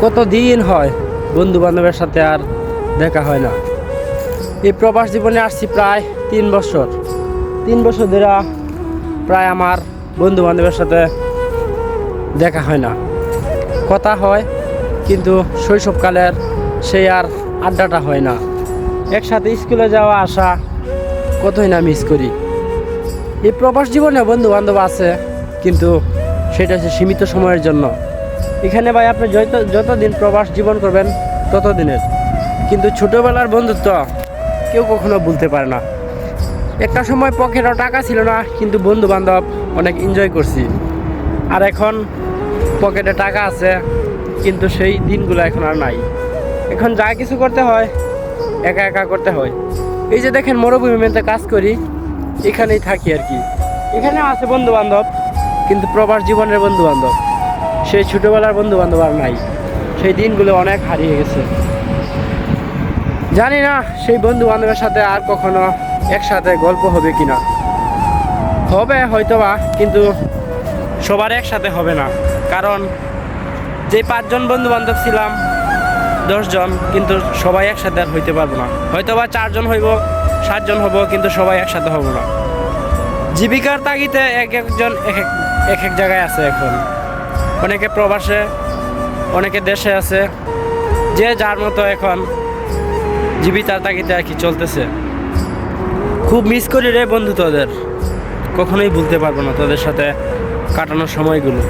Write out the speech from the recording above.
কত দিন হয় বন্ধু বান্ধবের সাথে আর দেখা হয় না। এই প্রবাস জীবনে আসছি প্রায় 3 বছর। 3 বছর ধরে প্রায় আমার বন্ধু বান্ধবের সাথে দেখা হয় না। কথা হয় কিন্তু শৈশবকালের সেই আর আড্ডাটা হয় না। একসাথে স্কুলে যাওয়া আসা কতই না মিস করি। এই প্রবাস জীবনে বন্ধু বান্ধব আছে কিন্তু সেটা হচ্ছে সীমিত সময়ের জন্য। এখানে ভাই আপনি যতদিন প্রবাস জীবন করবেন ততদিনের, কিন্তু ছোটোবেলার বন্ধুত্ব কেউ কখনো ভুলতে পারে না। একটা সময় পকেটও টাকা ছিল না কিন্তু বন্ধু বান্ধব অনেক এনজয় করছি। আর এখন পকেটে টাকা আছে কিন্তু সেই দিনগুলো এখন আর নাই। এখন যা কিছু করতে হয় একা একা করতে হয়। এই যে দেখেন মরুভূমিতে কাজ করি, এখানেই থাকি আর কি। এখানে আছে বন্ধু বান্ধব কিন্তু প্রবাস জীবনের বন্ধু বান্ধব সেই ছোটোবেলার বন্ধু বান্ধব আর নাই। সেই দিনগুলো অনেক হারিয়ে গেছে। জানি না সেই বন্ধু বান্ধবের সাথে আর কখনো একসাথে গল্প হবে কিনা। হবে হয়তোবা, কিন্তু সবার একসাথে হবে না। কারণ যে 5 জন বন্ধু বান্ধব ছিলাম 10 জন, কিন্তু সবাই একসাথে আর হইতে পারবো না। হয়তোবা 4 জন হইব, 7 জন হব, কিন্তু সবাই একসাথে হব না। জীবিকার তাগিদে এক একজন এক এক জায়গায় আছে এখন। অনেকে প্রবাসে, অনেকে দেশে আছে, যে যার মতো এখন জীবিকার তাগিদে আর কি চলতেছে। খুব মিস করি রে বন্ধু তোদের, কখনোই ভুলতে পারবো না তোদের সাথে কাটানোর সময়গুলো।